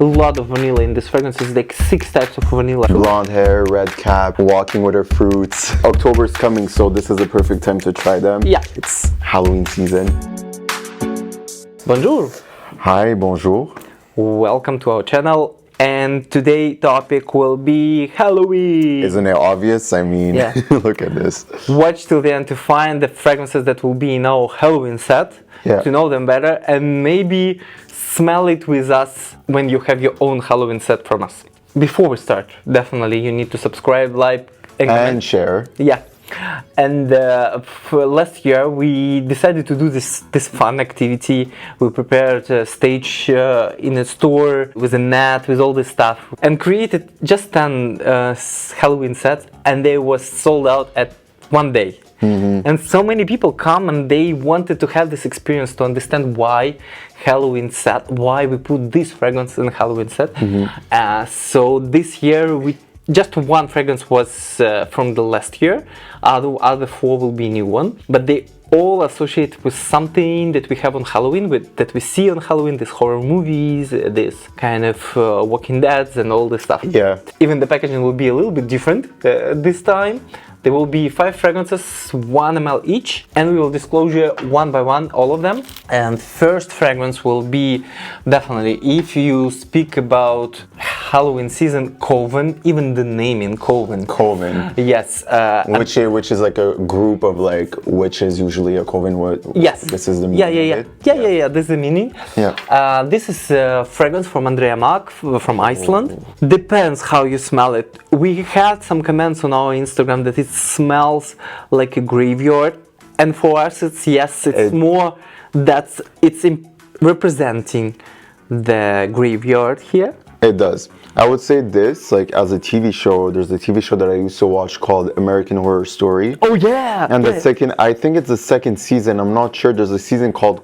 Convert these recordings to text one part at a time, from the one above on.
a lot of vanilla in this fragrance. It's like 6 types of vanilla. Blonde hair, red cap, walking with her fruits. October's coming, so this is the perfect time to try them. Yeah. It's Halloween season. Bonjour. Hi, bonjour. Welcome to our channel. And today's topic will be Halloween. Isn't it obvious? I mean, yeah. Look at this. Watch till the end to find the fragrances that will be in our Halloween set, to know them better, and maybe smell it with us when you have your own Halloween set from us. Before we start, definitely you need to subscribe, like, and share. Yeah. And for last year we decided to do this fun activity. We prepared a stage in a store with a net, with all this stuff, and created just 10 Halloween sets, and they was sold out at one day. Mm-hmm. And so many people come and they wanted to have this experience to understand why Halloween set, why we put this fragrance in Halloween set. Mm-hmm. So this year just one fragrance was from the last year. Other 4 will be new one, but they all associate with something that we have on Halloween, that we see on Halloween, these horror movies, this kind of Walking Deads and all this stuff. Yeah. Even the packaging will be a little bit different this time. There will be 5 fragrances, 1 ml each, and we will disclose you one by one all of them. And first fragrance will be definitely, if you speak about Halloween season, Coven, even the name in Coven. Coven. Yes. Which is like a group of like witches, usually a coven. Yes. This is the meaning. Yeah. This is the meaning. Yeah. This is a fragrance from Andrea Maack from Iceland. Depends how you smell it. We had some comments on our Instagram that it smells like a graveyard, and for us it's more that it's representing the graveyard here. It does. I would say this, like, as a TV show, there's a TV show that I used to watch called American Horror Story. Oh yeah! And the second, I think it's the second season, I'm not sure, there's a season called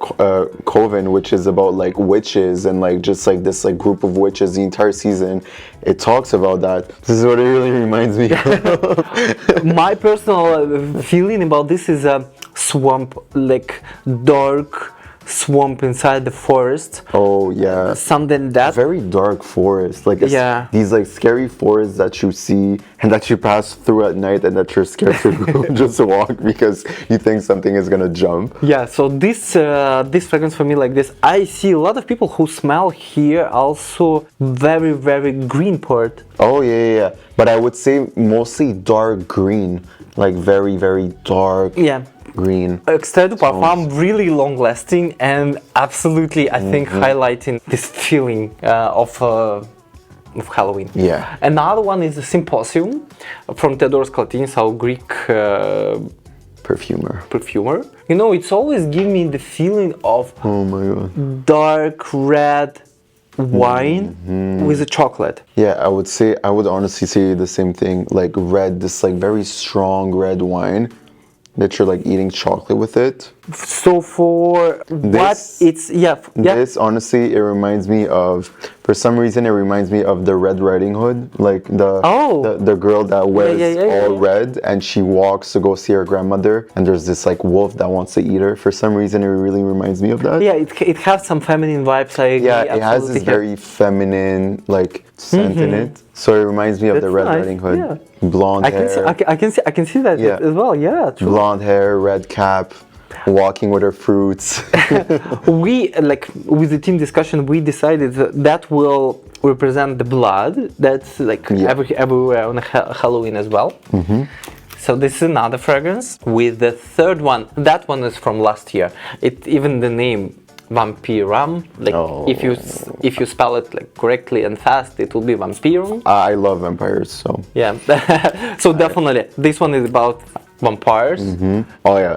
Coven, which is about like witches and like just like this like group of witches. The entire season, it talks about that. This is what it really reminds me of. My personal feeling about this is a swamp, like dark swamp inside the forest. Oh yeah, something that very dark forest, like these like scary forests that you see and that you pass through at night and that you're scared to just walk because you think something is gonna jump. Yeah, so this fragrance for me like this, I see a lot of people who smell here also very green part. Oh yeah, but I would say mostly dark green, like very dark. Yeah. Green. Extrait de Parfum, really long lasting and absolutely, I think, highlighting this feeling of Halloween. Yeah. Another one is the Symposium from Theodoros, Kalotinis, our Greek perfumer. You know, it's always giving me the feeling of dark red wine with a chocolate. Yeah, I would honestly say the same thing, like red, this like very strong red wine that you're like eating chocolate with it. So for this, what it's this honestly, it reminds me of, for some reason it reminds me of the Red Riding Hood, like the girl that wears all red and she walks to go see her grandmother and there's this like wolf that wants to eat her. For some reason it really reminds me of that. Yeah, it has some feminine vibes. It has this very feminine like scent in it. So it reminds me of the Red Riding Hood. Yeah. Blonde hair. I can see that as well. Yeah, true. Blonde hair, red cap, walking with her fruits. We, like, with the team discussion, we decided that will represent the blood. That's like everywhere on Halloween as well. So this is another fragrance with the third one. That one is from last year. Even the name Vampirum, like if you spell it like correctly and fast, it will be Vampirum. I love vampires, so yeah. So definitely this one is about vampires. Oh yeah,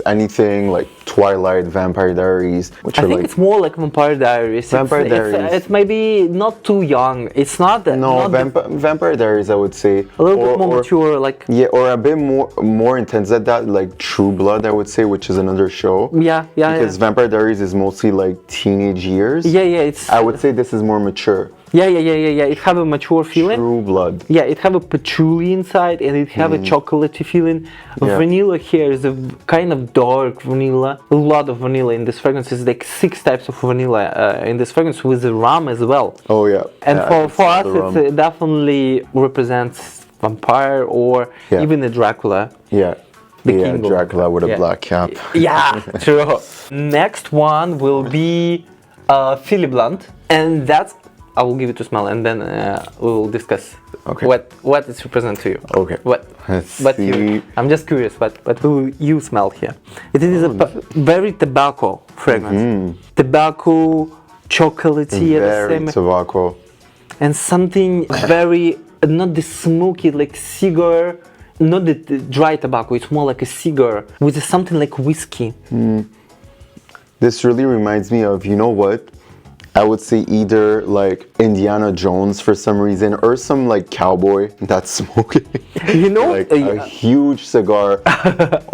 anything like Twilight, Vampire Diaries, which I think it's more like Vampire Diaries. It's maybe not too young. It's not that. No, Vampire Diaries, I would say. A little bit more mature, like. Yeah, or a bit more intense than that, like True Blood, I would say, which is another show. Because Vampire Diaries is mostly like teenage years. Yeah. I would say this is more mature. Yeah. It have a mature feeling. True blood. Yeah, it have a patchouli inside, and it have a chocolatey feeling. Vanilla here is a kind of dark vanilla. A lot of vanilla in this fragrance. Is like 6 types of vanilla in this fragrance with the rum as well. Oh yeah. And for us, it definitely represents vampire or even a Dracula. Yeah. The Dracula with a black cap. Yeah, true. Next one will be Philly Blunt, and that's I will give it to smell, and then we will discuss what it represents to you. Okay. I'm just curious. What will you smell here? It is a very tobacco fragrance. Tobacco, chocolatey, very tobacco, and something very not the smoky like cigar. Not the dry tobacco, it's more like a cigar with something like whiskey. This really reminds me of, you know what? I would say either like Indiana Jones for some reason, or some like cowboy that's smoking. You know, like a huge cigar.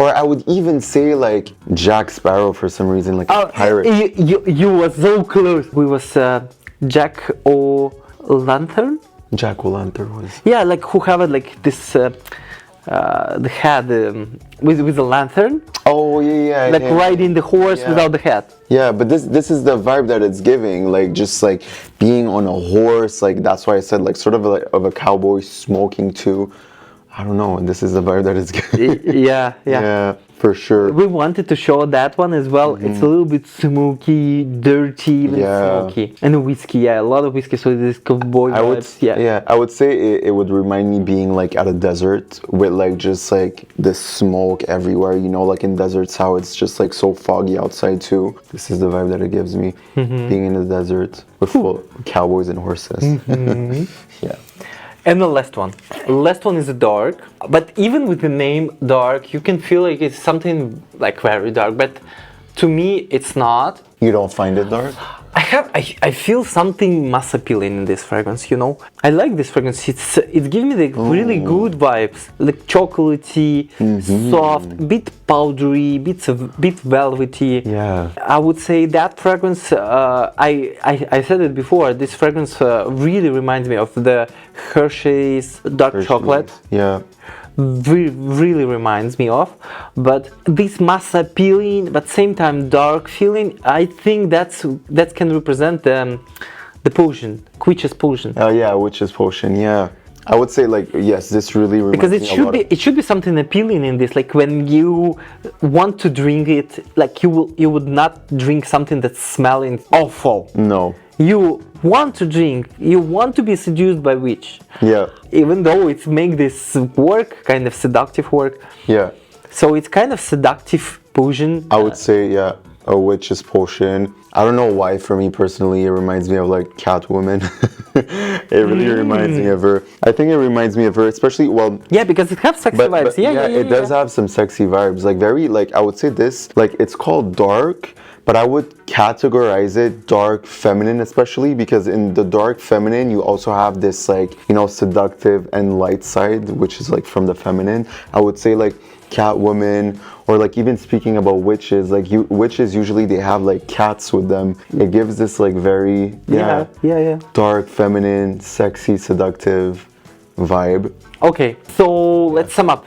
Or I would even say like Jack Sparrow for some reason, like a pirate. You were so close. We was Jack O'Lantern. Jack O'Lantern was. Yeah, like who have like this. The head with the lantern. Oh yeah. Like riding the horse without the head. Yeah, but this is the vibe that it's giving, like just like being on a horse, like that's why I said like sort of like of a cowboy smoking too. I don't know, and this is the vibe that it's giving. Yeah, for sure. We wanted to show that one as well. It's a little bit smoky, dirty, even smoky, and a whiskey. A lot of whiskey. So this cowboy vibes. I would say it would remind me being like at a desert with like just like the smoke everywhere. You know, like in deserts, how it's just like so foggy outside too. This is the vibe that it gives me, being in the desert with full cowboys and horses. Yeah. And the last one. Last one is dark, but even with the name dark, you can feel like it's something like very dark, but to me it's not. You don't find it dark? I feel something mass appealing in this fragrance, you know. I like this fragrance. It gives me the really good vibes, like chocolatey, soft, bit powdery, bit velvety. Yeah. I would say that fragrance. I said it before. This fragrance really reminds me of the Hershey's dark chocolate. Yeah. Really reminds me of, but this mass appealing but same time dark feeling, I think that can represent the potion, witch's potion. Oh yeah, witch's potion. Yeah, I would say like yes, this really reminds because it should be something appealing in this. Like when you want to drink it, like you would not drink something that's smelling awful. No. You want to drink, you want to be seduced by witch. Yeah. Even though it make this work, kind of seductive work. Yeah. So it's kind of seductive potion. I would say, yeah, a witch's potion. I don't know why, for me personally, it reminds me of like Catwoman. It really reminds me of her. I think it reminds me of her, especially, well... Yeah, because it has sexy vibes. Yeah, it does have some sexy vibes. Like very, like, I would say this, like, it's called dark, but I would categorize it dark feminine, especially because in the dark feminine, you also have this like, you know, seductive and light side, which is like from the feminine. I would say like Catwoman, or like even speaking about witches, like witches usually they have like cats with them. It gives this like very dark, feminine, sexy, seductive vibe. Okay, so let's sum up.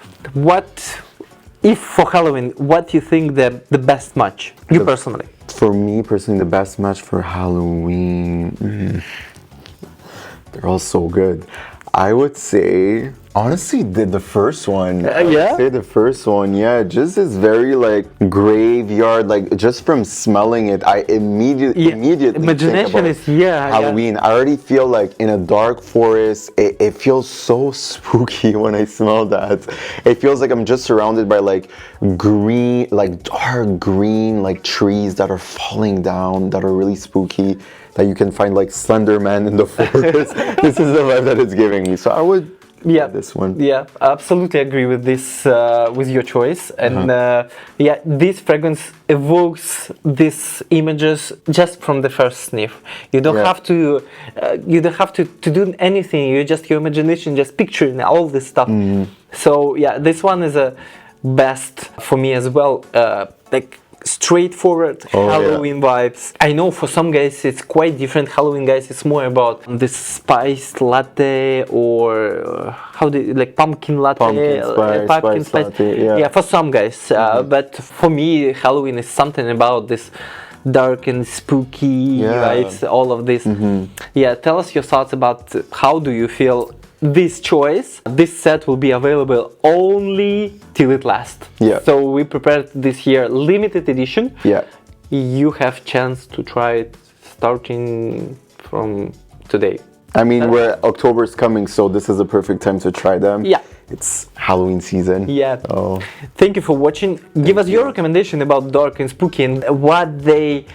If for Halloween, what do you think the best match? You personally? For me personally, the best match for Halloween, they're all so good. I would say, honestly, the first one. I would say the first one, yeah. Just is very like graveyard, like just from smelling it, I immediately imagination think about Halloween. I already feel like in a dark forest. It feels so spooky when I smell that. It feels like I'm just surrounded by like green, like dark green, like trees that are falling down, that are really spooky. That you can find like Slender Man in the forest. This is the vibe that it's giving me. So I would this one. Yeah, I absolutely agree with this, with your choice. And this fragrance evokes these images just from the first sniff. You don't have to, to do anything. Your imagination just picturing all this stuff. So yeah, this one is a best for me as well. Like straightforward Halloween vibes. I know for some guys it's quite different. Halloween guys, it's more about this spiced latte or like pumpkin latte, pumpkin spice latte, yeah, for some guys. But for me, Halloween is something about this dark and spooky vibes, all of this. Yeah, tell us your thoughts about how do you feel this choice. This set will be available only till it lasts. Yeah. So we prepared this year limited edition. Yeah. You have chance to try it starting from today. I mean, October's coming, so this is a perfect time to try them. Yeah. It's Halloween season. Yeah. Oh. Thank you for watching. Give us your recommendation about dark and spooky and what they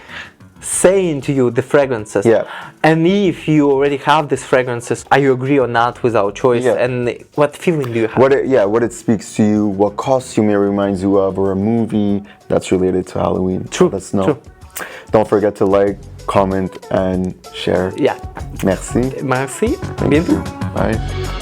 saying to you, the fragrances. Yeah. And if you already have these fragrances, are you agree or not with our choice? Yeah. And what feeling do you have? What it speaks to you, what costume it reminds you of, or a movie that's related to Halloween. True. Let us know. True. Don't forget to like, comment, and share. Yeah. Merci. Merci. Thank you. Bye.